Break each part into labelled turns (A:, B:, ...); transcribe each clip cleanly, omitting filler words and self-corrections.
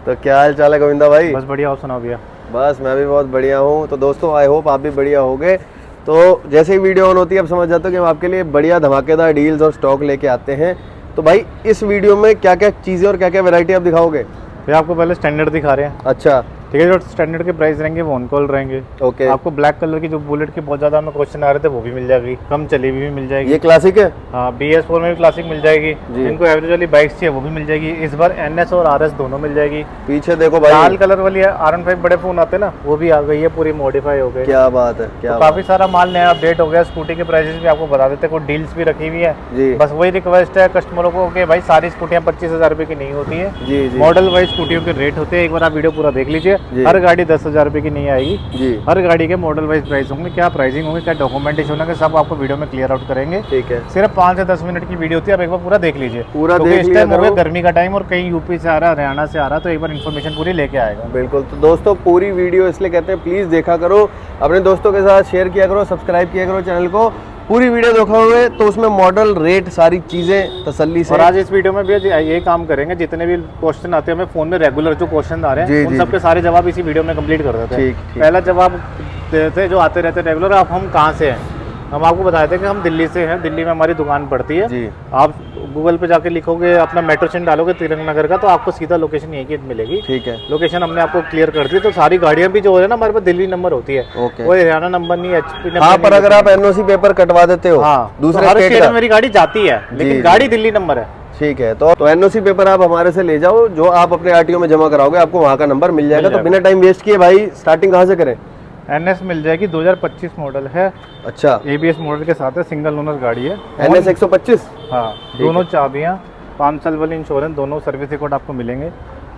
A: तो क्या हाल चाल है गोविंदा भाई?
B: बस बढ़िया, आप सुनाओ भैया।
A: बस मैं भी बहुत बढ़िया हूँ। तो दोस्तों आई होप आप भी बढ़िया होगे। तो जैसे ही वीडियो ऑन होती है आप समझ जाते हो कि हम आपके लिए बढ़िया धमाकेदार डील्स और स्टॉक लेके आते हैं। तो भाई इस वीडियो में क्या क्या चीज़ें और क्या क्या वैरायटी आप दिखाओगे?
B: भैया आपको पहले स्टैंडर्ड दिखा रहे हैं।
A: अच्छा
B: ठीक है, जो स्टैंडर्ड के प्राइस रहेंगे वो ऑन कॉल रहेंगे।
A: ओके।
B: आपको ब्लैक कलर की जो बुलेट की बहुत ज़्यादा हमें क्वेश्चन आ रहे थे वो भी मिल जाएगी, कम चली हुई भी मिल जाएगी।
A: ये क्लासिक है?
B: हाँ, BS4 में भी क्लासिक मिल जाएगी। इनको एवरेज वाली बाइक्स चाहिए वो भी मिल जाएगी। इस बार NS और RS दोनों मिल जाएगी।
A: पीछे देखो भाई,
B: लाल कलर वाली R15 बड़े फोन आते हैं ना, वो भी आ गई है, पूरी मॉडिफाई हो गई।
A: क्या बात है, क्या
B: तो
A: बात
B: काफी सारा माल नया अपडेट हो गया। स्कूटी के प्राइसेस भी आपको बता देते हैं, कुछ डील्स भी रखी हुई है
A: जी।
B: बस वही रिक्वेस्ट है कस्टमरों को कि भाई सारी स्कूटियां 25,000 रुपए की नहीं होती है।
A: जी जी
B: मॉडल वाइज स्कूटियों के रेट होते हैं। एक बार आप वीडियो पूरा देख लीजिए। हर गाड़ी 10,000 रुपए की नहीं आएगी
A: जी।
B: हर गाड़ी के मॉडल वाइज प्राइस होंगे, क्या प्राइसिंग होंगे, क्या डॉक्यूमेंटेशन होंगे, सब आपको वीडियो में क्लियर आउट करेंगे।
A: ठीक है।
B: सिर्फ 5 से 10 मिनट की वीडियो होती है, आप एक बार पूरा देख लीजिए।
A: पूरा
B: क्योंकि
A: देख
B: इस
A: लिया
B: टाइम हो गया
A: करो।
B: गर्मी का टाइम और कहीं यूपी से आ रहा है, हरियाणा से आ रहा है, तो एक बार इन्फॉर्मेशन पूरी लेके आएगा।
A: बिल्कुल। तो दोस्तों पूरी वीडियो इसलिए कहते हैं प्लीज़ देखा करो, अपने दोस्तों के साथ शेयर किया करो, सब्सक्राइब किया करो चैनल को। पूरी वीडियो देखोगे तो उसमें मॉडल, रेट, सारी चीज़ें तसल्ली से।
B: और आज इस वीडियो में भी ये काम करेंगे, जितने भी क्वेश्चन आते हैं हमें फोन में रेगुलर जो क्वेश्चन आ रहे हैं उन सबके सारे जवाब इसी वीडियो में कंप्लीट कर देते हैं। पहला जवाब देते हैं जो आते रहते हैं रेगुलर, आप हम कहाँ से हैं। हम आपको बताए थे कि हम दिल्ली से हैं, दिल्ली में हमारी दुकान पड़ती है जी। आप गूगल पे जाके लिखोगे, अपना मेट्रो स्टेशन डालोगे तिरंग नगर का, तो आपको सीधा लोकेशन यहीं की मिलेगी। ठीक है, लोकेशन हमने आपको क्लियर कर दी। तो सारी गाड़ियां भी जो है ना हमारे पास दिल्ली नंबर होती है, कोई हरियाणा नंबर नहीं, HP नंबर।
A: हाँ, पर अगर आप NOC पेपर कटवा देते हो दूसरे
B: स्टेट में मेरी गाड़ी जाती है, लेकिन गाड़ी दिल्ली नंबर है।
A: ठीक है, तो NOC पेपर आप हमारे से ले जाओ, जो आप अपने RTO में जमा कराओगे आपको वहाँ का नंबर मिल जाएगा। तो बिना टाइम वेस्ट किए भाई स्टार्टिंग कहाँ से करें?
B: NS मिल जाएगी, 2025 मॉडल है। अच्छा, ABS मॉडल के साथ है, सिंगल ओनर गाड़ी है।
A: NS 125।
B: हाँ, दोनों चाबियाँ, 5 साल वाली इंश्योरेंस, दोनों सर्विस रिकॉर्ड आपको मिलेंगे।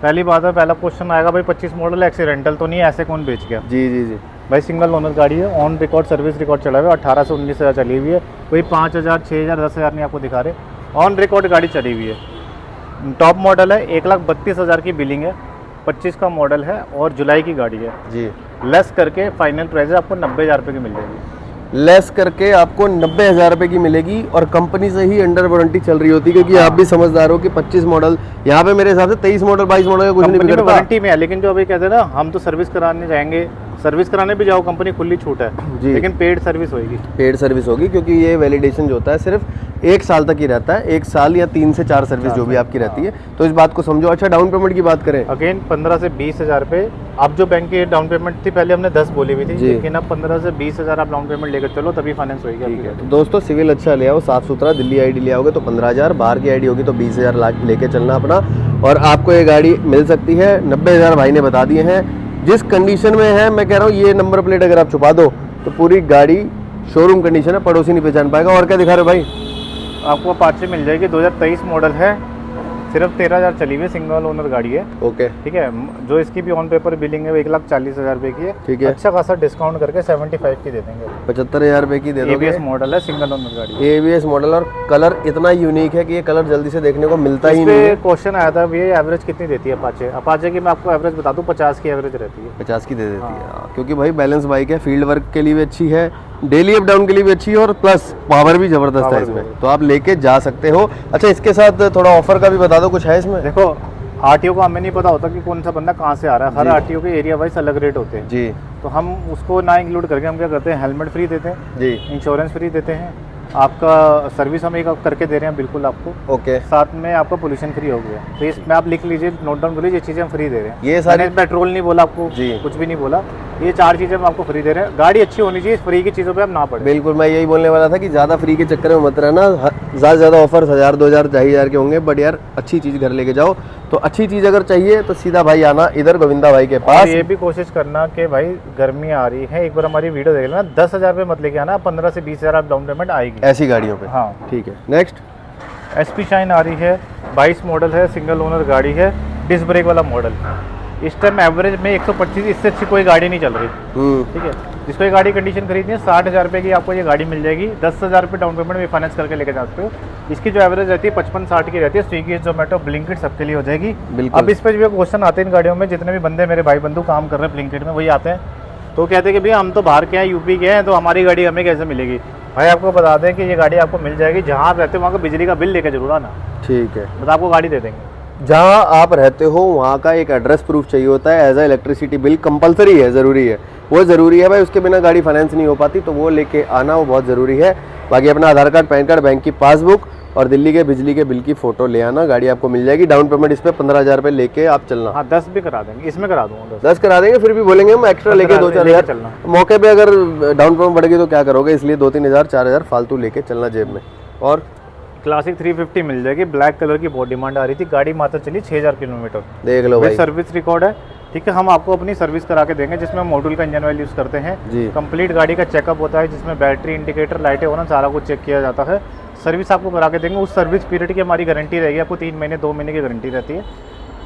B: पहली बात है, पहला क्वेश्चन आएगा भाई 25 मॉडल एक्सीडेंटल तो नहीं है, ऐसे कौन बेच गया? जी जी जी भाई, सिंगल ओनर गाड़ी है, ऑन रिकॉर्ड सर्विस रिकॉर्ड चला हुआ है, 18 से 19,000 चली हुई है। कोई 5,000, 6,000, 10,000 नहीं आपको दिखा रहे, ऑन रिकॉर्ड गाड़ी चली हुई है। टॉप मॉडल है, 1,32,000 की बिलिंग है, 25 का मॉडल है और जुलाई की गाड़ी है जी। लेस करके फाइनल प्राइस आपको 90,000 रुपये की मिल जाएगी।
A: लेस करके आपको 90,000 रुपये की मिलेगी और कंपनी से ही अंडर वारंटी चल रही होती है, क्योंकि आप भी समझदार हो कि 25 मॉडल यहाँ पे मेरे हिसाब से 23 मॉडल 22 मॉडल का कुछ नहीं बिगड़ता।
B: वारंटी में है, लेकिन जो अभी कहते हैं ना हम तो सर्विस कराने जाएंगे, सर्विस कराने भी जाओ कंपनी खुली छूट है जी, लेकिन पेड सर्विस होगी। पेड
A: सर्विस होगी, क्योंकि ये वैलिडेशन जो होता है सिर्फ 1 साल तक ही रहता है, 1 साल या 3 से 4 सर्विस जो भी आपकी रहती है। तो इस बात को समझो। अच्छा, डाउन पेमेंट की बात करें,
B: अगेन 15 से 20,000 रुपये। अब जो बैंक की डाउन पेमेंट थी पहले हमने 10 बोली हुई थी, लेकिन अब 15 से 20,000 आप डाउन पेमेंट लेकर चलो तभी फाइनेंस होगी। ठीक है,
A: तो दोस्तों सिविल अच्छा ले आओ, साफ सुथरा, दिल्ली ID ले आओगे तो 15,000, बाहर की ID होगी तो 20,000 लाख लेके चलना अपना, और आपको ये गाड़ी मिल सकती है। 90,000 भाई ने बता दिए हैं। जिस कंडीशन में है मैं कह रहा हूँ, ये नंबर प्लेट अगर आप छुपा दो तो पूरी गाड़ी शोरूम कंडीशन है, पड़ोसी नहीं पहचान पाएगा। और क्या दिखा रहे हो भाई?
B: आपको अपाचे मिल जाएगी, 2023 मॉडल है, सिर्फ 13,000 चली हुई है, सिंगल ओनर गाड़ी है। ओके, ठीक है। जो इसकी भी ऑन पेपर बिलिंग है वो 1,40,000 रुपये की है। ठीक है, अच्छा खासा डिस्काउंट करके 75 की दे देंगे,
A: 75,000 रुपये की दे दोगे।
B: ABS मॉडल है, सिंगल ओनर गाड़ी,
A: ABS मॉडल, और कलर इतना यूनिक है कि ये कलर जल्दी से देखने को मिलता ही नहीं है।
B: क्वेश्चन आया था भैया एवरेज कितनी देती है अपाचे? अपाचे की मैं आपको एवरेज बता दूं, 50 की एवरेज रहती है।
A: 50 की दे देती है, क्योंकि भाई बैलेंस बाइक है, फील्ड वर्क के लिए भी अच्छी है, डेली अप डाउन के लिए भी अच्छी है, और प्लस पावर भी जबरदस्त है इसमें, तो आप लेके जा सकते हो। अच्छा, इसके साथ थोड़ा ऑफर का भी बता दो, कुछ है इसमें?
B: देखो, RTO को हमें नहीं पता होता कि कौन सा बंदा कहाँ से आ रहा है, हर RTO के एरिया वाइज अलग रेट होते हैं जी। तो हम उसको ना इंक्लूड करके हम क्या करते हैं, हेलमेट फ्री देते हैं जी, इंश्योरेंस फ्री देते हैं, आपका सर्विस हम एक करके दे रहे हैं बिल्कुल आपको। ओके, साथ में आपका पोल्यूशन फ्री हो गया। तो इसमें आप लिख लीजिए, नोट डाउन कर लीजिए, ये चीज़ें हम फ्री दे रहे हैं। ये सारे पेट्रोल नहीं बोला आपको जी, कुछ भी नहीं बोला, ये 4 चीज़ें हम आपको फ्री दे रहे हैं। गाड़ी अच्छी होनी चाहिए, फ्री की चीज़ों पे हम ना पड़े।
A: बिल्कुल, मैं यही बोलने वाला था कि ज़्यादा फ्री के चक्कर में मत रहना। ज़्यादा से ज़्यादा ऑफर 1,000, 2,000, 2,500 के होंगे, बट यार अच्छी चीज़ घर लेके जाओ। तो अच्छी चीज़ अगर चाहिए तो सीधा भाई आना इधर गोविंदा भाई के पास।
B: ये भी कोशिश करना कि भाई गर्मी आ रही है, एक बार हमारी वीडियो देख लेना, 10,000 रुपये मत लेके आना, 15 से 20,000 आप डाउन पेमेंट आएगी
A: ऐसी गाड़ियों पे। हाँ ठीक है। नेक्स्ट,
B: SP शाइन आ रही है, 22 मॉडल है, सिंगल ओनर गाड़ी है, डिस्क ब्रेक वाला मॉडल। इस टाइम एवरेज में 125, इससे अच्छी कोई गाड़ी नहीं चल रही। ठीक है, जिसको ये गाड़ी कंडीशन खरीदनी है 60,000 रुपये की आपको ये गाड़ी मिल जाएगी। 10,000 रुपये डाउन पेमेंट में फाइनेंस करके लेके जा सकते हो। इसकी जो एवरेज रहती है 55-60 की रहती है। स्विगी, जोमेटो, ब्लिंकिट सबके लिए हो जाएगी। अब इस पर जो क्वेश्चन आते हैं इन गाड़ियों में, जितने भी बंदे मेरे भाई बंधु काम कर रहे हैं ब्लिंकिट में वही आते हैं, तो कहते हैं कि भैया हम तो बाहर के हैं, यूपी के हैं, तो हमारी गाड़ी हमें कैसे मिलेगी? भाई आपको बता दें कि ये गाड़ी आपको मिल जाएगी, जहाँ आप रहते हो वहाँ का बिजली का बिल लेके जरूर आना। ठीक है, बस आपको गाड़ी दे देंगे।
A: जहाँ आप रहते हो वहाँ का एक एड्रेस प्रूफ चाहिए होता है, as a electricity bill compulsory है, ज़रूरी है, वो ज़रूरी है भाई, उसके बिना गाड़ी फाइनेंस नहीं हो पाती, तो वो लेके आना वो बहुत ज़रूरी है। बाकी अपना आधार कार्ड, पैन कार्ड, बैंक की पासबुक और दिल्ली के बिजली के बिल की फ़ोटो ले आना, गाड़ी आपको मिल जाएगी। डाउन पेमेंट इस पर 15,000 रुपये लेके आप चलना।
B: हाँ 10 भी करा देंगे, इसमें करा दूंगा
A: 10 करा देंगे, फिर भी बोलेंगे हम एक्स्ट्रा लेके 2-4 हज़ार
B: चलना।
A: मौके पे अगर डाउन पेमेंट बढ़ गई तो क्या करोगे, इसलिए 2-3 हज़ार 4 हज़ार फालतू लेके चलना जेब में। और
B: क्लासिक 350 मिल जाएगी, ब्लैक कलर की बहुत डिमांड आ रही थी, गाड़ी मात्र चली 6000 किलोमीटर,
A: देख लो भाई,
B: सर्विस रिकॉर्ड है, ठीक है। हम आपको अपनी सर्विस करा के देंगे, जिसमें हम मॉड्यूल का इंजन ऑयल यूज़ करते हैं
A: जी।
B: कंप्लीट गाड़ी का चेकअप होता है, जिसमें बैटरी, इंडिकेटर, लाइटें होना सारा कुछ चेक किया जाता है। सर्विस आपको करा के देंगे, उस सर्विस पीरियड की हमारी गारंटी रहेगी, आपको 3 महीने 2 महीने की गारंटी रहती है।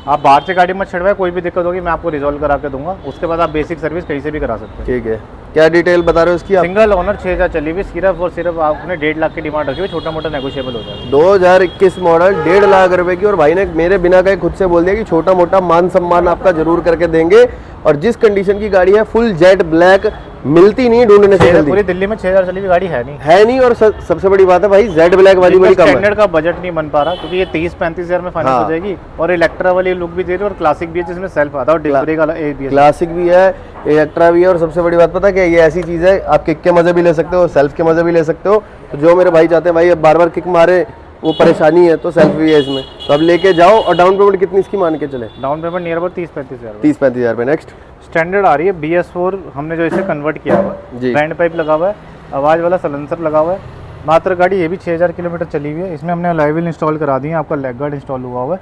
B: आप बाहर से गाड़ी मत छड़वाए, कोई भी दिक्कत होगी मैं आपको रिजॉल्व करा के दूंगा, उसके बाद आप बेसिक सर्विस कहीं से भी करा सकते हैं।
A: ठीक है, क्या डिटेल बता रहे हो इसकी आप?
B: सिंगल ओनर 6000 चली हुई, सिर्फ और सिर्फ आपने 1.5 लाख की डिमांड रखी हुई, छोटा मोटा नेगोशिएबल हो जाएगा।
A: 2021 मॉडल 1.5 लाख रुपए की, और भाई ने मेरे बिना कहे खुद से बोल दिया कि छोटा मोटा मान सम्मान आपका जरूर करके देंगे। और जिस कंडीशन की गाड़ी है, फुल जेट ब्लैक, मिलती नहीं ढूंढने से जल्दी।
B: पूरी दिल्ली में 6000 चली हुई गाड़ी है नहीं,
A: और सबसे बड़ी बात है भाई, जेड ब्लैक वाली बड़ी कम है।
B: स्टैंडर्ड का बजट नहीं बन पा रहा, क्योंकि ये 30-35 हज़ार में फाइनेंस हो जाएगी, और इलेक्ट्रा वाली लुक भी दे रही है, और क्लासिक भी है जिसमें सेल्फ आता है और डिस्क ब्रेक वाला ABS,
A: क्लासिक भी है, इलेक्ट्रा भी है, और सबसे बड़ी बात पता है क्या, ये ऐसी चीज़ है आप किक के मजे भी ले सकते हो, सेल्फ के मजे भी ले सकते हो। तो जो मेरे भाई चाहते हैं भाई अब बार बार किक मारे वो परेशानी है, तो सेल्फ भी है इसमें, तो अब लेके जाओ। और डाउन पेमेंट कितनी इसकी मान के चले?
B: डाउन पेमेंट नियर अबाउट 30-35 हज़ार,
A: 30-35 हज़ार रुपये। नेक्स्ट
B: स्टैंडर्ड आ रही है BS4, हमने जो इसे कन्वर्ट किया हुआ है, बैंड पाइप लगा हुआ है, आवाज़ वाला सलेंसर लगा हुआ है, मात्र गाड़ी ये भी 6000 किलोमीटर चली हुई है। इसमें हमने अलॉय व्हील इंस्टॉल करा दी है, आपका लेग गार्ड इंस्टॉल हुआ हुआ है,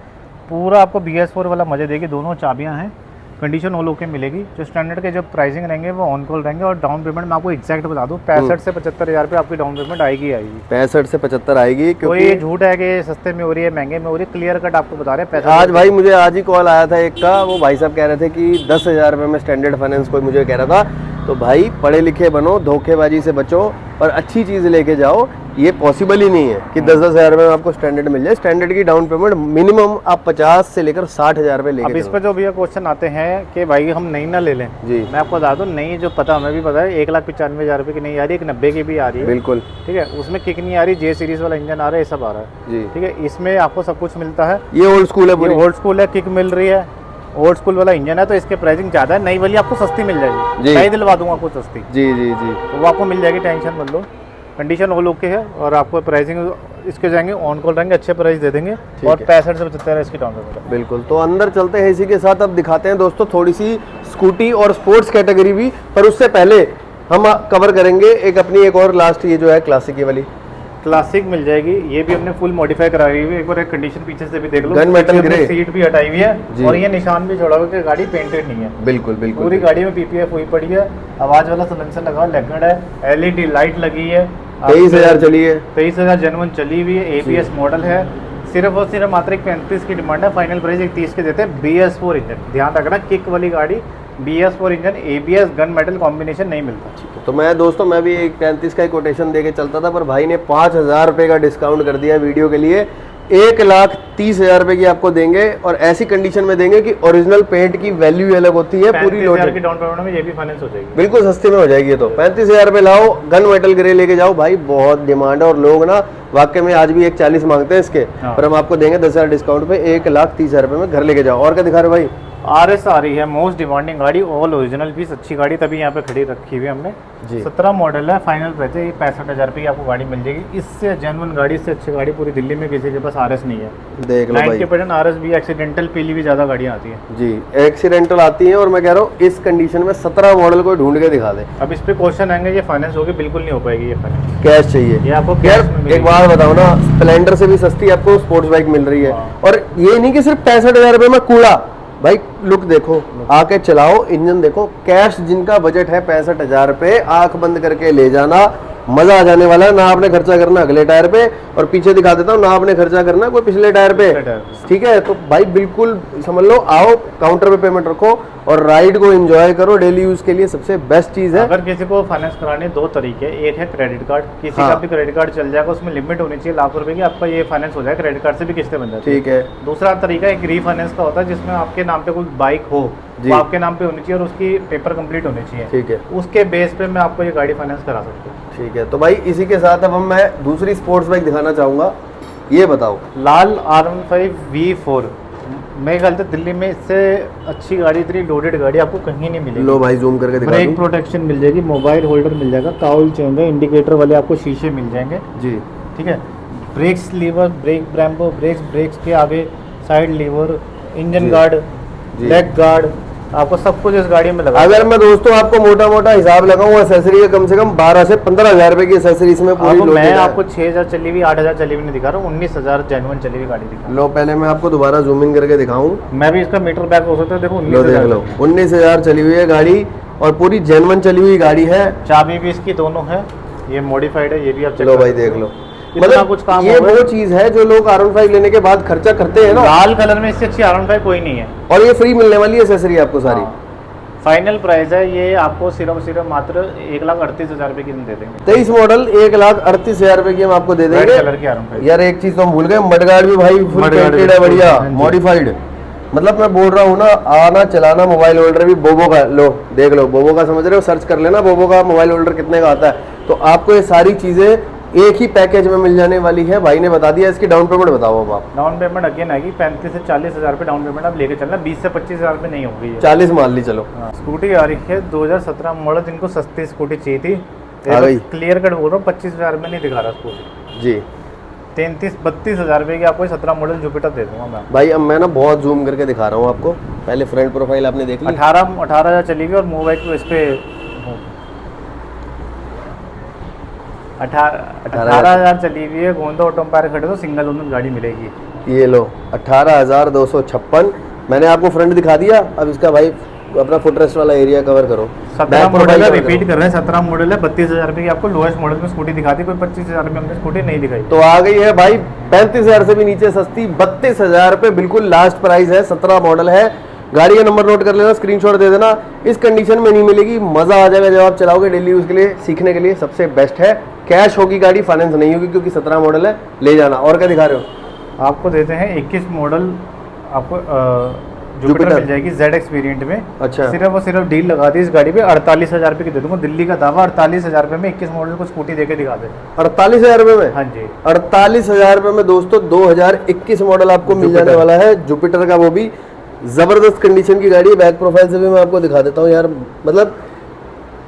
B: पूरा आपको BS4 वाला मजे देगी, दोनों चाबियां हैं, कंडीशन ऑल ओके मिलेगी। जो स्टैंडर्ड के जो प्राइसिंग रहेंगे वो ऑन कॉल रहेंगे, और डाउन पेमेंट मैं आपको एग्जैक्ट बता दूं 65 से 75 हज़ार रुपये आपकी डाउन पेमेंट आएगी।
A: 65 से 75 आएगी,
B: कोई
A: क्योंकि
B: झूठ है कि सस्ते में हो रही है महंगे में हो रही है, क्लियर कट आपको बता रहे हैं। पैसा
A: आज भाई मुझे आज ही कॉल आया था एक का, वो भाई साहब कह रहे थे कि 10,000 रुपये में स्टैंडर्ड फाइनेंस कोई मुझे कह रहा था। तो भाई पढ़े लिखे बनो, धोखेबाजी से बचो और अच्छी चीज़ लेके जाओ। ये पॉसिबल ही नहीं है कि 10-10 हज़ार रुपये में आपको स्टैंडर्ड मिल जाए। स्टैंडर्ड की डाउन पेमेंट मिनिमम आप 50 से लेकर 60 हज़ार रुपये लेके।
B: अब इस पर जो भैया क्वेश्चन आते हैं कि भाई हम नई ना ले लें,
A: जी
B: मैं आपको बता दूं नई जो पता हमें भी पता है 1,95,000 रुपये की नहीं आ रही, 1,90,000 की भी आ रही है,
A: बिल्कुल
B: ठीक है। उसमें किक नहीं आ रही, J सीरीज वाला इंजन आ रहा है, ये सब आ रहा है
A: जी,
B: ठीक है। इसमें आपको सब कुछ मिलता है,
A: ये ओल्ड स्कूल है, पूरी
B: ओल्ड स्कूल है, किक मिल रही है, ओल्ड स्कूल वाला इंजन है, तो इसके प्राइसिंग ज़्यादा है। नई वाली आपको सस्ती मिल जाएगी, मैं दिलवा दूंगा आपको सस्ती,
A: जी जी जी,
B: तो वो आपको मिल जाएगी, टेंशन मत लो। कंडीशन ऑल ओके है, और आपको प्राइसिंग इसके जाएंगे ऑन कॉल रहेंगे, अच्छे प्राइस दे देंगे, और 65 से 75 है इसकी डाउन पेमेंट।
A: बिल्कुल। तो अंदर चलते हैं, इसी के साथ अब दिखाते हैं दोस्तों थोड़ी सी स्कूटी और स्पोर्ट्स कैटेगरी भी, पर उससे पहले हम कवर करेंगे एक और लास्ट, ये जो है क्लासिक ये वाली
B: क्लासिक मिल जाएगी, ये भी हमने फुल मॉडिफाई कराई हुई है। एक बार एक कंडीशन पीछे से भी देख लो,
A: गन मेटल ग्रे,
B: सीट भी हटाई हुई है, और ये निशान भी छोड़ा हुआ है कि गाड़ी पेंटेड नहीं है।
A: बिल्कुल बिल्कुल,
B: पूरी गाड़ी में PPF हुई पड़ी है, आवाज वाला सलेंसर लगा, लेग गार्ड है, LED लाइट लगी है,
A: 23,000 चली है,
B: 23,000 जेन्युइन चली हुई है, ABS मॉडल है। सिर्फ और सिर्फ मात्र 35 की डिमांड है, फाइनल प्राइस 31 के देते हैं। BS4 इंजन, ध्यान रखना किक वाली गाड़ी, BS4 engine, ABS gun metal combination नहीं मिलता।
A: तो मैं दोस्तों मैं भी एक 35 का ही कोटेशन दे के चलता था, पर भाई ने 5,000 रुपये का डिस्काउंट कर दिया वीडियो के लिए, 1,30,000 रुपये की आपको देंगे, और ऐसी कंडीशन में देंगे कि ओरिजिनल पेंट की वैल्यू अलग होती है, पूरी लोड
B: की डाउन पेमेंट में ये भी फाइनेंस हो जाएगी,
A: बिल्कुल सस्ते में हो जाएगी। तो 35,000 रुपये लाओ, गन मेटल ग्रे लेके जाओ भाई, बहुत डिमांड है, और लोग ना वाकई में आज भी 1,40 मांगते हैं इसके, पर हम आपको देंगे 10,000 डिस्काउंट पे 1,30,000 रुपये में घर लेके जाओ। और क्या दिखा रहे भाई?
B: RS आ रही है, मोस्ट डिमांडिंग गाड़ी, ऑल ओरिजिनल पीस, अच्छी गाड़ी, तभी यहाँ पे खड़ी रखी हुई हमने
A: जी।
B: 17 मॉडल है, फाइनल प्राइस है 65,000 रुपये की आपको गाड़ी मिल जाएगी। इससे जेन्युइन गाड़ी, इससे अच्छी गाड़ी पूरी दिल्ली में किसी के पास RS नहीं है।
A: देख लो भाई,
B: 90% RS भी, एक्सीडेंटल पीली भी ज़्यादा गाड़ियाँ आती हैं
A: जी, एक्सीडेंटल आती हैं, और मैं कह रहा हूँ इस कंडीशन में 17 मॉडल को ढूंढ के दिखा दे।
B: अब इस पे क्वेश्चन आएंगे, ये फाइनेंस होगी, बिल्कुल नहीं हो पाएगी ये फाइनेंस,
A: कैश चाहिए।
B: ये आपको
A: यार
B: कैश में
A: एक
B: मिलेगी।
A: बार बताओ ना, स्प्लेंडर से भी सस्ती आपको स्पोर्ट्स बाइक मिल रही है, और ये नहीं कि सिर्फ 65,000 रुपये में कूड़ा। भाई लुक देखो, आके चलाओ, इंजन देखो, कैश जिनका बजट है 65,000 रुपये, आंख बंद करके ले जाना, मजा आ जाने वाला है। ना आपने खर्चा करना अगले टायर पे, और पीछे दिखा देता हूँ, ना आपने खर्चा करना कोई पिछले टायर पे, ठीक है। तो भाई बिल्कुल समझ लो, आओ काउंटर पे पेमेंट रखो और राइड को एंजॉय करो, डेली यूज के लिए सबसे बेस्ट चीज है।
B: अगर किसी को फाइनेंस कराने 2 तरीके, एक है क्रेडिट कार्ड, किसी का भी क्रेडिट कार्ड चल जाएगा, उसमें लिमिट होनी चाहिए लाख रुपए की, आपका ये फाइनेंस हो जाएगा, क्रेडिट कार्ड से भी किस्तें बन जाती है,
A: ठीक है।
B: दूसरा तरीका एक रीफाइनेंस का होता है, जिसमें आपके नाम पे कोई बाइक हो, वो आपके नाम पे होनी चाहिए, और उसकी पेपर कंप्लीट होनी चाहिए,
A: ठीक है,
B: उसके बेस पे मैं आपको ये गाड़ी फाइनेंस करा सकता हूँ,
A: ठीक है। तो भाई इसी के साथ अब मैं दूसरी स्पोर्ट्स बाइक दिखाना चाहूंगा, ये बताओ।
B: लाल R15 V4 मेरे ख्याल से दिल्ली में इससे अच्छी गाड़ी, इतनी लोडेड गाड़ी आपको कहीं नहीं मिलेगी।
A: लो भाई जूम करके दिखा
B: ब्रेक
A: दूं।
B: प्रोटेक्शन मिल जाएगी, मोबाइल होल्डर मिल जाएगा, काउल चेंज है, इंडिकेटर वाले आपको शीशे मिल जाएंगे।
A: जी
B: ठीक है, brakes lever, brake Brembo brakes, brakes के आगे साइड लीवर, इंजन
A: जी।
B: गार्ड,
A: जी।
B: लेग गार्ड, आपको सब कुछ इस गाड़ी में लगा।
A: अगर मैं दोस्तों आपको मोटा मोटा हिसाब लगाऊं एसेसरी का कम से कम 12 से 15,000 रुपए की एसेसरी इसमें पूरी
B: आपको
A: लोडेड
B: मैं
A: है।
B: आपको 6,000 चली हुई, 8,000 चली हुई नहीं दिखा रहा हूँ, 19,000 जेन्युइन चली हुई गाड़ी दिखा रहा
A: लो पहले मैं आपको दोबारा जूम इन करके दिखाऊं।
B: हूँ। मैं भी इसका मीटर बैक हो सकता है, देखो
A: लो देख
B: 19,000
A: लो 19,000 चली हुई है गाड़ी और पूरी जेन्युइन चली हुई गाड़ी है।
B: चाबी भी इसकी दोनों है, ये मॉडिफाइड है, ये भी आप चेक
A: लो
B: कर
A: भाई
B: सकते
A: देख
B: हो।
A: लो,
B: इतना
A: मतलब
B: कुछ काम
A: ये
B: होगा।
A: वो चीज है जो लोग R15 लेने के बाद खर्चा करते हैं ना,
B: लाल कलर में इससे अच्छी R15 कोई नहीं है।
A: और ये फ्री मिलने वाली है एसेसरी आपको सारी।
B: फाइनल प्राइस है ये आपको सिर्फ मात्र 1,38,000 रुपए की दे देंगे।
A: 23 मॉडल 1,38,000 रुपए की हम आपको दे
B: रेड
A: देंगे।
B: कलर की R15।
A: यार एक चीज तो हम भूल गए, मडगार्ड भी भाई फुल
B: मडगार्ड
A: पेंटेड है,
B: भी
A: बढ़िया
B: हाँ जी।
A: मॉडिफाइड। मतलब मैं बोल रहा हूँ ना, आना चलाना मोबाइल होल्डर भी बोबो का। लो देख लो बोबो का, समझ रहे हो, सर्च कर लेना बोबो का मोबाइल होल्डर कितने का आता है, तो आपको ये सारी चीजें एक ही पैकेज में मिल जाने वाली है। भाई ने बता दिया। इसकी डाउन पेमेंट बताओ अब आप।
B: डाउन पेमेंट अगेन आएगी 35 से 40,000 रुपए डाउन पेमेंट आप लेके चलना, 20 से 25,000 रुपए नहीं होगी ये।
A: 40 मान ली चलो।
B: स्कूटी आ रही है 2017 मॉडल, जिनको सस्ती स्कूटी चाहिए थी,
A: आ गई।
B: क्लियर कट बोल रहा हूँ, 25,000 में नहीं दिखा रहा स्कूटी।
A: जी
B: 32,000 रुपए की आपको 17 मॉडल जुपिटर दे दूंगा मैं।
A: भाई अब मैं ना बहुत जूम करके दिखा रहा हूँ आपको। पहले फ्रंट प्रोफाइल आपने देख ली।
B: 18,000 चली गई और मोबाइल इस पे 18,000 चली हुई है। गोंदा ऑटो एम्पायर खड़े तो सिंगल ओनर गाड़ी मिलेगी।
A: ये लो 18,256। मैंने आपको फ्रंट दिखा दिया, अब इसका भाई अपना फुटरेस्ट वाला एरिया कवर करो।
B: 17
A: Back
B: मॉडल
A: profile
B: है,
A: cover
B: रिपीट
A: करो।
B: कर रहे हैं, 17 मॉडल है, 32,000 रुपए की आपको लोएस्ट मॉडल में स्कूटी दिखा दी, कोई 25,000 रुपए हमने स्कूटी नहीं दिखाई।
A: तो आ गई है भाई 35,000 से भी नीचे सस्ती, 32,000 रुपए बिल्कुल लास्ट प्राइस है। 17 मॉडल है। गाड़ी का नंबर नोट कर लेना, स्क्रीनशॉट दे देना। इस कंडीशन में नहीं मिलेगी, मजा आ जाएगा जब आप चलाओगे डेली यूज के लिए, सीखने के लिए सबसे बेस्ट है। कैश होगी गाड़ी, फाइनेंस नहीं होगी, क्योंकि 17 मॉडल है। ले जाना। और क्या दिखा रहे हो?
B: आपको देते हैं 21 मॉडल, आपको
A: Jupiter
B: जुपिटर मिल जाएगी ZX वेरिएंट में।
A: अच्छा।
B: सिर्फ और सिर्फ डील लगा दी इस गाड़ी पे 48,000 रुपए की दे दूंगा। दिल्ली का दावा, 48,000 रुपए में 21 मॉडल को स्कूटी देके दिखा दे।
A: 48,000 रुपए में?
B: हाँ जी,
A: 48,000 रुपए में दोस्तों 2021 मॉडल आपको मिल जाने वाला है जुपिटर का, वो भी जबरदस्त कंडीशन की गाड़ी है। बैक प्रोफाइल से भी मैं आपको दिखा देता हूँ यार, मतलब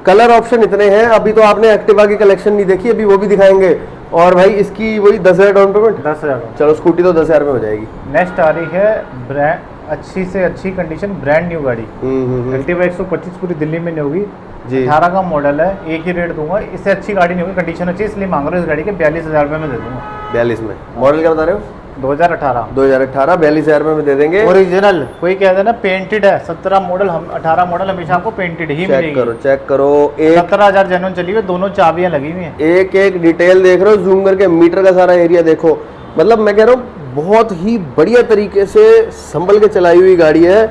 A: कलर ऑप्शन इतने हैं। अभी तो आपने एक्टिवा की कलेक्शन नहीं देखी, अभी वो भी दिखाएंगे। और भाई इसकी वही 10,000 डाउन पेमेंट।
B: 10,000।
A: चलो स्कूटी तो 10,000 में हो जाएगी।
B: नेक्स्ट आ रही है ब्रांड अच्छी से अच्छी कंडीशन, ब्रांड न्यू गाड़ी। एक्टिवा 125 पूरी दिल्ली में नहीं होगी
A: जी।
B: 18 का मॉडल है, एक ही रेट दूंगा। इससे अच्छी गाड़ी नहीं होगी, कंडीशन अच्छी, इसलिए मांग रहा हूँ इस गाड़ी के 42,000 रुपए में दे दूंगा।
A: 42 में। मॉडल क्या बता रहे हो?
B: 2018
A: 2018, 42,000 रुपए में दे देंगे।
B: ओरिजिनल। कोई कहता है ना पेंटेड है, 17 मॉडल, हम 18 मॉडल हमेशा आपको पेंटेड ही
A: चेक
B: मिलेगी।
A: करो, चेक करो।
B: 17,000 जेन्युइन चली हुई, दोनों चाबियां लगी हुई हैं।
A: एक एक डिटेल देख रहे हो, जूम करके मीटर का सारा एरिया देखो। मतलब मैं कह रहा हूँ बहुत ही बढ़िया तरीके से संभल के चलाई हुई गाड़ी है।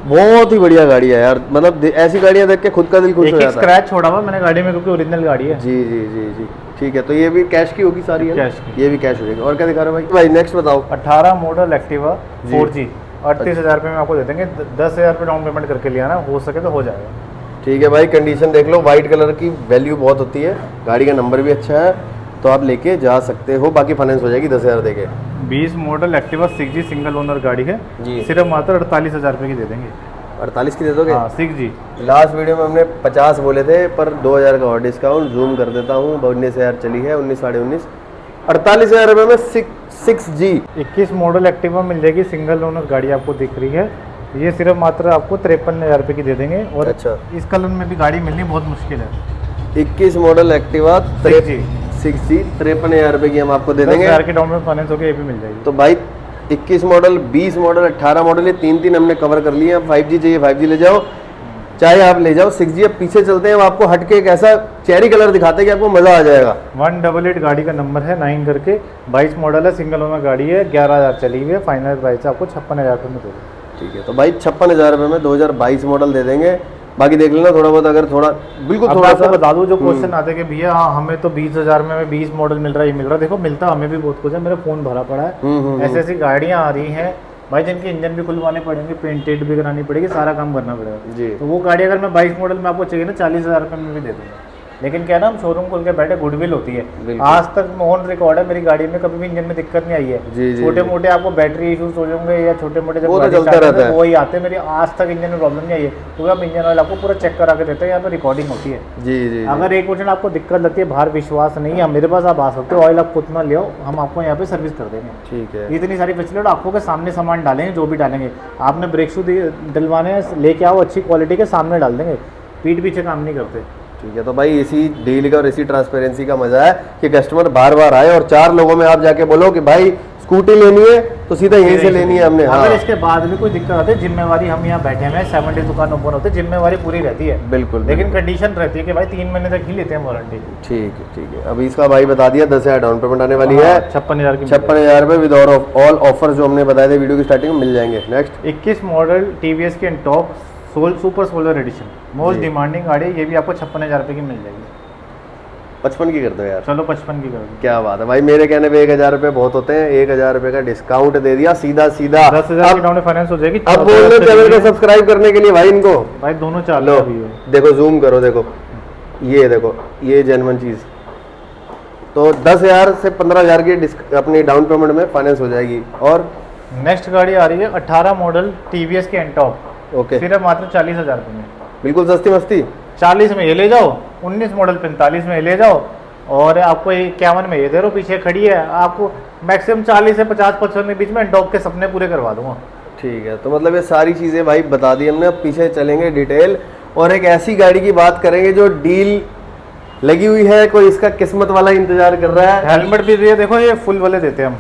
A: बहुत ही बढ़िया गाड़ी है यार, मतलब ऐसी गाड़ियां देख के खुद का दिल खुश हो
B: एक
A: जाता है।
B: स्क्रैच छोड़ा हुआ मैंने गाड़ी में, क्योंकि ओरिजिनल गाड़ी है।
A: जी जी जी जी ठीक है। तो ये भी कैश की होगी सारी है ना?
B: कैश की।
A: ये भी कैश हो जाएगी। और क्या दिखा रहे हो भाई? भाई नेक्स्ट बताओ।
B: 18 मॉडल एक्टिवा
A: जी।
B: 4G 38,000 रुपये में आपको दे देंगे। 10,000 रुपये डाउन पेमेंट करके लिया ना, हो सके तो हो जाएगा।
A: ठीक है भाई, कंडीशन देख लो, वाइट कलर की वैल्यू बहुत होती है, गाड़ी का नंबर भी अच्छा है, तो आप लेके जा सकते हो। बाकी फाइनेंस हो जाएगी 10,000 देके।
B: 20 model Activa 6G single owner गाड़ी है,
A: जी।
B: सिर्फ मात्र 48,000 रुपये की दे देंगे।
A: 48 की दे दोगे?
B: हाँ 6G।
A: लास्ट वीडियो में हमने 50 बोले थे, पर 2,000 का और डिस्काउंट। जूम कर देता हूँ, 19,000 चली है, 19 साढ़े 19, 48,000 रुपये में 6G।
B: 21 मॉडल एक्टिवा मिल जाएगी, सिंगल ओनर गाड़ी आपको दिख रही है। ये सिर्फ मात्र आपको 53,000 रुपये की दे देंगे। और
A: अच्छा।
B: इस कलर में भी गाड़ी मिलनी बहुत मुश्किल है।
A: 21 मॉडल एक्टिवा
B: 6G
A: 6G 53,000 रुपये की हम आपको दे देंगे।
B: 10,000 की डाउन पेमेंट फाइनेंस होकर ये भी मिल जाएगी।
A: तो भाई 21 मॉडल, 20 मॉडल, 18 मॉडल, ये तीन हमने कवर कर लिए। अब 5G चाहिए 5G ले जाओ, चाहे आप ले जाओ 6G। अब पीछे चलते हैं, अब आपको हटके एक ऐसा चेरी कलर दिखाते हैं कि आपको मजा आ जाएगा।
B: 188 गाड़ी का नंबर है, 9 करके, 22 मॉडल है, सिंगल ओनर गाड़ी है, 11,000 चली हुई है। फाइनल प्राइस आपको 56,000 रुपये में दे देंगे।
A: ठीक है, तो भाई 56,000 रुपये में 2022 मॉडल दे देंगे। बाकी देख लेना थोड़ा बहुत, अगर थोड़ा बिल्कुल
B: अब
A: थोड़ा
B: आपको
A: सा
B: बता दूं, जो क्वेश्चन आते हैं कि भैया हाँ हमें तो 20,000 में हमें 20 मॉडल मिल रहा है, ये मिल रहा है। देखो मिलता हमें भी बहुत कुछ है, मेरा फ़ोन भरा पड़ा है। ऐसी ऐसी गाड़ियाँ आ रही हैं भाई, जिनके इंजन भी खुलवाने पड़ेंगे, पेंटेड भी करानी पड़ेगी, सारा काम करना पड़ेगा
A: जी।
B: तो वो गाड़ी अगर मैं 22 मॉडल में आपको चाहिए ना, 40,000 रुपये में भी दे दूँगा। लेकिन क्या है ना, हम शोरूम खोल के बैठे, गुडविल होती है।
A: बिल्कुल।
B: आज तक ऑन रिकॉर्ड है, मेरी गाड़ी में कभी भी इंजन में दिक्कत नहीं आई है।
A: जी, जी,
B: छोटे मोटे आपको बैटरी इश्यूज हो जाएंगे या छोटे मोटे जब
A: वो तो
B: गाड़ी
A: चलता
B: start
A: रहता है।
B: वो ही आते हैं। मेरी आज तक इंजन में प्रॉब्लम नहीं आई है, क्योंकि आप इंजन ऑयल आपको पूरा चेक करा के देते हैं, यहाँ पे रिकॉर्डिंग होती है।
A: जी जी जी।
B: अगर 1% आपको दिक्कत लगती है, बाहर विश्वास नहीं है, मेरे पास आप आ सकते हो, ऑयल आप खुद ना ले आओ, हम आपको यहाँ पे सर्विस कर देंगे।
A: ठीक है।
B: इतनी सारी फैसिलिटी, आंखों के सामने सामान डालेंगे, जो भी डालेंगे। आपने ब्रेक शू डलवाने हैं, लेके आओ, अच्छी क्वालिटी के सामने डाल देंगे, पीठ पीछे काम नहीं करते।
A: ठीक है, तो भाई इसी डील का और इसी ट्रांसपेरेंसी का मजा है कि कस्टमर बार बार आए और 4 लोगों में आप जाके बोलो कि भाई स्कूटी लेनी है तो सीधा यहीं से लेनी है हमने। हाँ,
B: अगर इसके बाद भी कोई दिक्कत आती है, जिम्मेवारी, हम यहाँ बैठे हुए हैं, 7 डेज दुकान ओपन होते हैं, जिम्मेवारी पूरी रहती है।
A: बिल्कुल।
B: लेकिन कंडीशन रहती है कि भाई 3 महीने तक ही लेते हैं वारंटी।
A: ठीक है ठीक है। अभी इसका भाई बता दिया 10,000 डाउन पेमेंट आने वाली है,
B: 56,000 की
A: 56,000 रुपये विद ऑल ऑफर जो हमने बताए थे वीडियो की स्टार्टिंग में मिल जाएंगे। नेक्स्ट
B: 21 मॉडल टीवीएस की एंटॉक सुपर सोलर एडिशन, मोस्ट
A: जी।
B: डिमांडिंग गाड़ी है, ये भी आपको 56,000 रुपये की मिल जाएगी।
A: 55 की कर दो यार।
B: चलो 55 की कर दो।
A: क्या बात है भाई, मेरे कहने पे 1,000 रुपये बहुत होते हैं, 1,000 रुपये का डिस्काउंट दे दिया सीधा सीधा।
B: 10,000 की डाउन फाइनेंस हो जाएगी।
A: अब बोल दो चैनल को सब्सक्राइब करने के लिए भाई इनको।
B: भाई दोनों चालू
A: लो
B: अभी है।
A: देखो, जूम करो, देखो ये देखो, ये जेन्युइन चीज। तो 10,000 से 15,000 की अपनी डाउन पेमेंट में फाइनेंस हो जाएगी। और
B: नेक्स्ट गाड़ी आ रही है 18 मॉडल टीवीएस की एंटॉक,
A: ओके,
B: सिर्फ मात्र 40,000 रुपये में।
A: बिल्कुल सस्ती मस्ती।
B: 40 में ये ले जाओ, 19 मॉडल 45 में ये ले जाओ, और आपको 51 में ये दे रहा हूँ, पीछे खड़ी है। आपको मैक्सिमम 40 से 50-55 के बीच में एंटॉक के सपने पूरे करवा दूंगा।
A: ठीक है, तो मतलब ये सारी चीज़ें भाई बता दी हमने। अब पीछे चलेंगे डिटेल और एक ऐसी गाड़ी की बात करेंगे जो डील लगी हुई है, कोई इसका किस्मत वाला इंतजार कर रहा है।
B: हेलमेट भी ये देखो, ये फुल वाले देते हैं हम,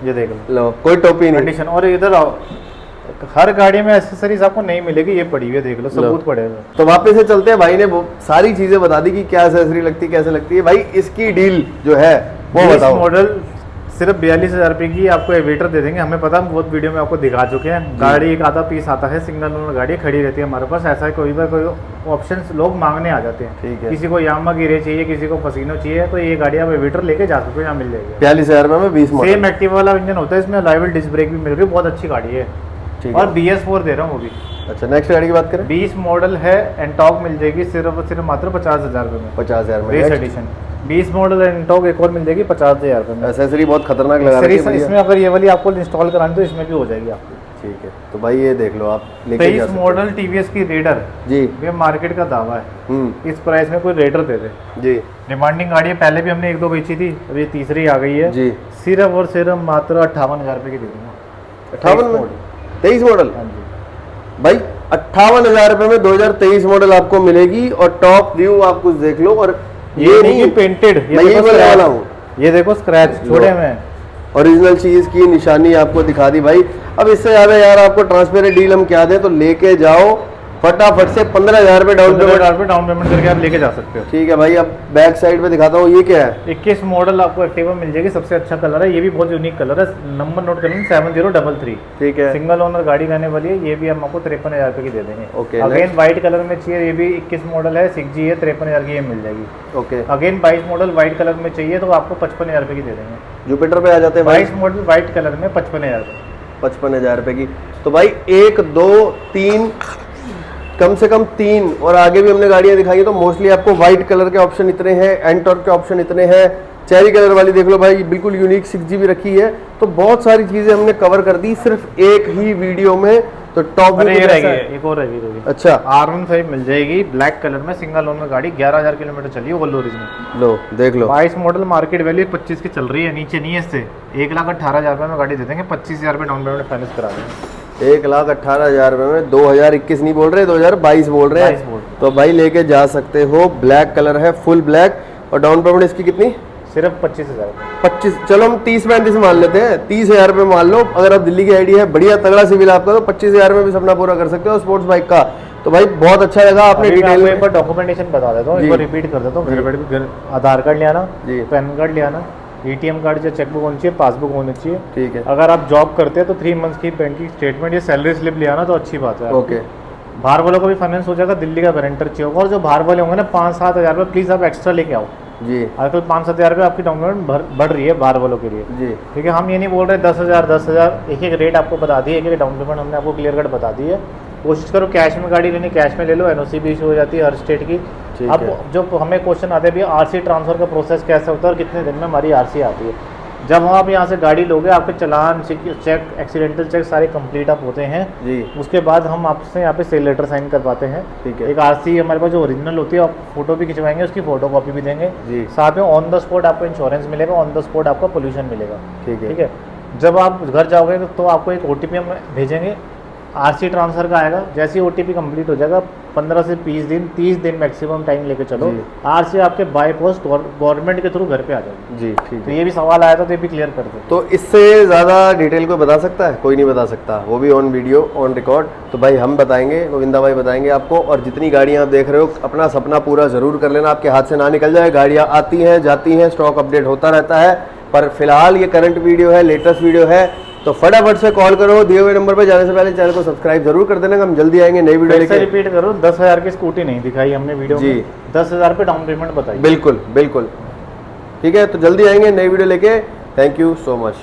B: ये देख लो
A: लो, कोई टोपी नहीं।
B: कंडीशन। और इधर आओ, हर गाड़ी में एसेसरीज आपको नहीं मिलेगी, ये पड़ी हुई है, देख लो, सबूत पड़ेगा।
A: तो वापस से चलते हैं, भाई ने वो सारी चीजें बता दी कि क्या एसेसरी लगती है, कैसे लगती है। भाई इसकी डील जो है वो बताओ।
B: मॉडल सिर्फ 42,000 रुपये की आपको एवेटर दे देंगे। हमें पता, हम बहुत वीडियो में आपको दिखा चुके हैं। गाड़ी एक आधा पीस आता है, सिंगल ओनर गाड़ी खड़ी रहती है हमारे पास। ऐसा कोई बार कोई ऑप्शन लोग मांगने आ जाते हैं।
A: ठीक है।
B: किसी को यामा गिरे चाहिए, किसी को पसीनो चाहिए, तो ये गाड़ी आप एवेटर लेके जा सकते हो, यहाँ मिल जाएगी।
A: 42,000 रुपये में 20 मॉडल।
B: सेम एक्टिवा वाला इंजन होता है इसमें, लाइव डिस्क ब्रेक भी मिल रही है, बहुत अच्छी गाड़ी है।
A: ठीक
B: और
A: है।
B: BS4 दे रहा हूँ वो भी।
A: अच्छा, नेक्स्ट गाड़ी की बात करें।
B: 20 मॉडल है, एंटॉक मिल जाएगी सिर्फ और सिर्फ मात्र 50,000 रुपये में,
A: 50,000 में।
B: Race
A: Next,
B: edition. 20 मॉडल एंटॉक एक और मिल जाएगी 50,000 रुपये में।
A: एसेसरी बहुत खतरनाक लगा रही है भैया।
B: इसमें अगर ये वाली आपको इंस्टॉल करानी तो इसमें भी हो जाएगी आपकी।
A: ठीक है, तो भाई ये देख लो, आप लेके जा
B: 23
A: सकते हो।
B: मॉडल टीवीएस की रेडर,
A: जी।
B: ये मार्केट का दावा है, इस प्राइस में कोई रेडर दे दे।
A: जी
B: डिमांडिंग गाड़ी है, पहले भी हमने 1-2 बेची थी, अभी तीसरी आ गई है।
A: जी।
B: सिर्फ और सिर्फ मात्र 58,000 रुपये की दे दूंगा।
A: 58 में 23 मॉडल।
B: हाँ जी।
A: भाई 58,000 रुपये में 2023 मॉडल आपको मिलेगी। और टॉप व्यू आप कुछ देख लो। और
B: ये नहीं पेंटेड,
A: मैं ये बोलने वाला हूँ,
B: ये देखो स्क्रैच छोड़े हुए हैं।
A: ओरिजिनल चीज की निशानी आपको दिखा दी भाई। अब इससे ज्यादा यार आपको ट्रांसपेरेंट डील हम क्या दें, तो लेके जाओ फटाफट से 15,000 रुपये डाउन पेमेंट।
B: 15,000 रुपये डाउन पेमेंट करके आप लेके जा सकते हो।
A: ठीक है भाई, अब बैक साइड पे दिखाता हूँ, ये क्या है।
B: 21 मॉडल आपको एक्टिवा मिल जाएगी, सबसे अच्छा कलर है, ये भी बहुत यूनिक कलर है। नंबर नोट कर लें 7033।
A: ठीक है।
B: सिंगल ओनर गाड़ी रहने वाली है, ये भी हम आपको 53,000 रुपये की दे देंगे।
A: ओके,
B: अगेन व्हाइट कलर में चाहिए, ये भी 21 मॉडल है, 6G है, 53,000 की ये मिल जाएगी।
A: Okay.
B: Again 22 model white colour में चाहिए तो आपको 55,000 रुपये की दे देंगे।
A: जुपिटर पे आ जाते हैं भाई।
B: 22 मॉडल व्हाइट कलर में 55,000 रुपये।
A: 55,000 रुपये की। तो भाई 1 2 3, कम से कम 3 और आगे भी हमने गाड़ियां दिखाई है। तो मोस्टली आपको व्हाइट कलर के ऑप्शन इतने हैं, एंटॉर्क के ऑप्शन इतने हैं। चेरी कलर वाली देख लो भाई, बिल्कुल यूनिक 6G भी रखी है। तो बहुत सारी चीजें हमने कवर कर दी सिर्फ एक ही वीडियो में। तो टॉप
B: अरे ये
A: व्यू
B: रहेगी, एक और रहेगी।
A: अच्छा,
B: R15 मिल जाएगी ब्लैक कलर में, सिंगल ओनर गाड़ी, 11,000 किलोमीटर चली है, ऑल ओरिजिनल।
A: लो देख लो।
B: 22 मॉडल मार्केट वैल्यू 25 की चल रही है, नीचे नहीं है इससे। 1,18,000 रुपये में गाड़ी दे देंगे, 25,000 रुपये डाउन पेमेंट फाइनेंस करा देंगे।
A: 1,18,000 रुपये में 2021 नहीं बोल रहे, 2022 बोल रहे
B: 22 बोल
A: हैं।
B: रहे।
A: तो भाई लेके जा सकते हो। ब्लैक कलर है, फुल ब्लैक। और डाउन पेमेंट इसकी कितनी?
B: सिर्फ 25,000 रुपये।
A: 25, चलो हम 30-35 मान लेते हैं। 30,000 रुपये मान लो। अगर आप दिल्ली की आईडी है, बढ़िया तगड़ा सिविल आपका, तो 25,000 में भी सपना पूरा कर सकते हो स्पोर्ट्स बाइक का। तो भाई बहुत अच्छा लगा आपने डिटेल में।
B: एक बार डॉक्यूमेंटेशन बता देता हूँ, एक बार रिपीट कर देता हूँ। घर बैठ के आधार कार्ड ले आना,
A: जी।
B: पैन कार्ड ले आना, ATM कार्ड या चेकबुक होनी चाहिए, पासबुक होनी चाहिए।
A: ठीक है।
B: अगर आप जॉब करते हैं तो 3 मंथ्स की बैंकिंग स्टेटमेंट या सैलरी स्लिप ले आना, तो अच्छी बात है।
A: ओके।
B: बाहर वालों को भी फाइनेंस हो जाएगा, दिल्ली का गारंटर चाहिए होगा। और जो बाहर वाले होंगे ना, 5-7 हज़ार रुपये प्लीज़ आप एक्स्ट्रा लेके आओ।
A: जी।
B: आजकल 5-7 हज़ार रुपये आपकी डाउन पेमेंट बढ़ रही है बाहर वालों के लिए।
A: जी।
B: ठीक है, हम ये नहीं बोल रहे 10,000 एक रेट आपको बता दी है, एक डाउन पेमेंट हमने आपको क्लियर कट बता दी है। कोशिश करो कैश में गाड़ी लेनी, कैश में ले लो, NOC भी इशू हो जाती है हर स्टेट की।
A: ठीक
B: अब
A: है।
B: जो हमें क्वेश्चन आते हैं भैया आरसी ट्रांसफर का प्रोसेस कैसे होता है और कितने दिन में हमारी आरसी आती है। जब आप यहाँ से गाड़ी लोगे आपके चालान चेक एक्सीडेंटल चेक सारे कंप्लीट अप होते हैं
A: जी
B: उसके बाद हम आपसे यहाँ पे सेल लेटर साइन कर पाते हैं।
A: ठीक है।
B: एक आरसी हमारे पास जो ओरिजिनल होती है आप फोटो भी खिंचवाएंगे उसकी फोटो कॉपी भी देंगे
A: जी
B: साथ में ऑन द स्पॉट आपको इंश्योरेंस मिलेगा ऑन द स्पॉट आपको पोल्यूशन मिलेगा।
A: ठीक है।
B: ठीक है। जब आप घर जाओगे तो आपको एक OTP हम भेजेंगे आरसी ट्रांसफर का आएगा। जैसे ही OTP कंप्लीट हो जाएगा 15 से 20 दिन 30 दिन मैक्सिमम टाइम लेके चलो
A: जी।
B: आरसी आपके बाय पोस्ट गवर्नमेंट के थ्रू घर पे आ जाएगी।
A: जी ठीक
B: तो
A: है।
B: ये भी सवाल आया था तो ये भी क्लियर कर दो।
A: तो इससे ज़्यादा डिटेल कोई बता सकता है? कोई नहीं बता सकता, वो भी ऑन वीडियो ऑन रिकॉर्ड। तो भाई हम बताएंगे, गोविंदा भाई बताएंगे आपको। और जितनी गाड़ियाँ आप देख रहे हो अपना सपना पूरा ज़रूर कर लेना, आपके हाथ से ना निकल जाए। गाड़ियाँ आती हैं जाती हैं, स्टॉक अपडेट होता रहता है, पर फिलहाल ये करंट वीडियो है, लेटेस्ट वीडियो है। तो फटाफट से कॉल करो, दिए हुए नंबर पर जाने से पहले चैनल को सब्सक्राइब जरूर कर देना। हम जल्दी आएंगे नई वीडियो
B: फिर से
A: लेके।
B: रिपीट करो 10,000 की स्कूटी नहीं दिखाई हमने वीडियो
A: जी।
B: में 10,000 पे डाउन पेमेंट बताई।
A: बिल्कुल बिल्कुल ठीक है। तो जल्दी आएंगे नई वीडियो लेके। Thank you so much.